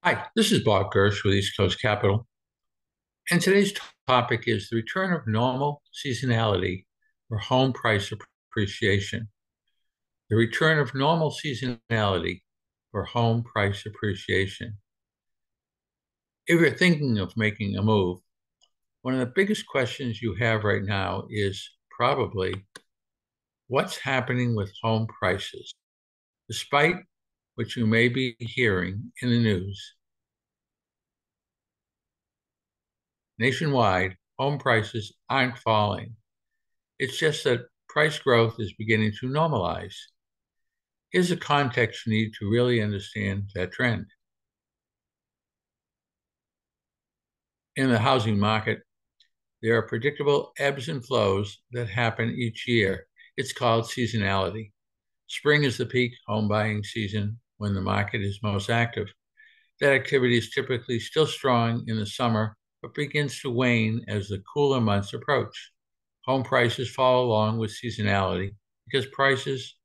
Hi, this is Bob Gersh with East Coast Capital, and today's topic is the return of normal seasonality or home price appreciation. The return of normal seasonality or home price appreciation. If you're thinking of making a move, one of the biggest questions you have right now is probably what's happening with home prices? Despite what you may be hearing in the news, nationwide, home prices aren't falling. It's just that price growth is beginning to normalize. Here's a context you need to really understand that trend. In the housing market, there are predictable ebbs and flows that happen each year. It's called seasonality. Spring is the peak home buying season when the market is most active. That activity is typically still strong in the summer, but begins to wane as the cooler months approach. Home prices follow along with seasonality because prices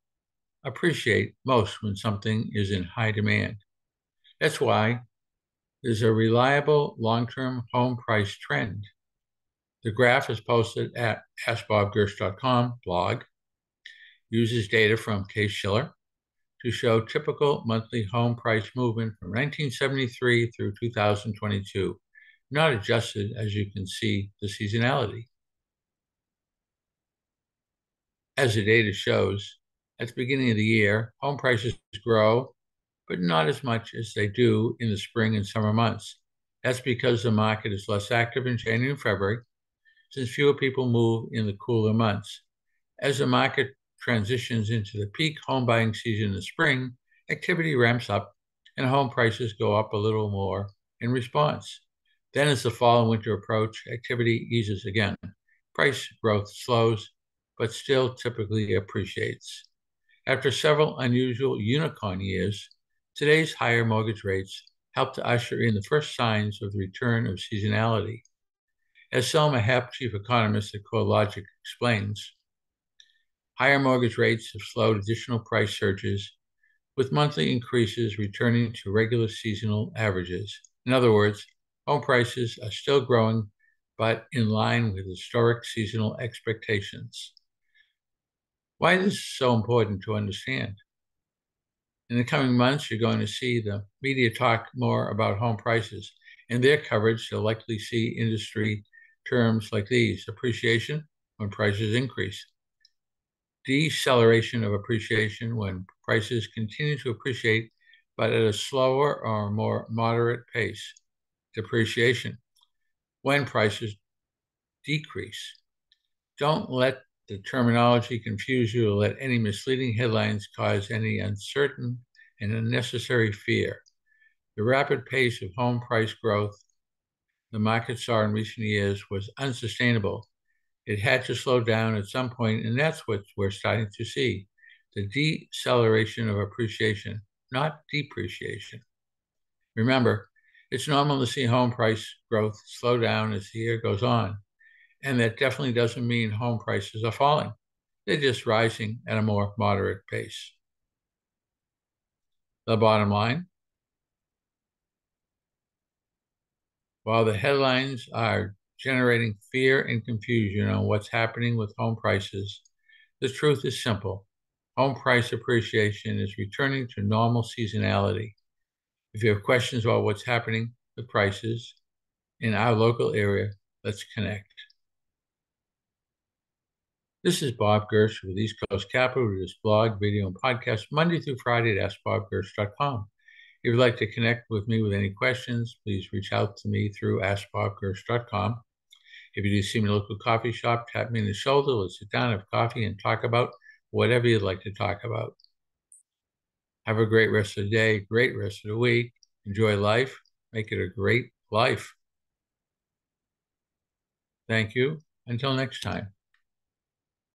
appreciate most when something is in high demand. That's why there's a reliable long-term home price trend. The graph is posted at askbobgersh.com blog, uses data from Case-Shiller to show typical monthly home price movement from 1973 through 2022, not adjusted, as you can see, the seasonality. As the data shows, at the beginning of the year, home prices grow, but not as much as they do in the spring and summer months. That's because the market is less active in January and February, since fewer people move in the cooler months. As the market transitions into the peak home buying season in the spring, activity ramps up and home prices go up a little more in response. Then, as the fall and winter approach, activity eases again. Price growth slows, but still typically appreciates. After several unusual unicorn years, today's higher mortgage rates help to usher in the first signs of the return of seasonality. As Selma Hepp, chief economist at CoreLogic, explains, higher mortgage rates have slowed additional price surges, with monthly increases returning to regular seasonal averages. In other words, home prices are still growing, but in line with historic seasonal expectations. Why is this so important to understand? In the coming months, you're going to see the media talk more about home prices. In their coverage, you'll likely see industry terms like these: appreciation when prices increase, deceleration of appreciation when prices continue to appreciate, but at a slower or more moderate pace, depreciation when prices decrease. Don't let the terminology confuse you or let any misleading headlines cause any uncertain and unnecessary fear. The rapid pace of home price growth the market saw in recent years was unsustainable. It had to slow down at some point, and that's what we're starting to see, the deceleration of appreciation, not depreciation. Remember, it's normal to see home price growth slow down as the year goes on. And that definitely doesn't mean home prices are falling. They're just rising at a more moderate pace. The bottom line, while the headlines are generating fear and confusion on what's happening with home prices, the truth is simple. Home price appreciation is returning to normal seasonality. If you have questions about what's happening with prices in our local area, let's connect. This is Bob Gersh with East Coast Capital. We this blog, video, and podcast Monday through Friday at AskBobGersh.com. If you'd like to connect with me with any questions, please reach out to me through AskBobGersh.com. If you do see me in a local coffee shop, tap me in the shoulder. Let's sit down, have coffee, and talk about whatever you'd like to talk about. Have a great rest of the day, great rest of the week. Enjoy life. Make it a great life. Thank you. Until next time.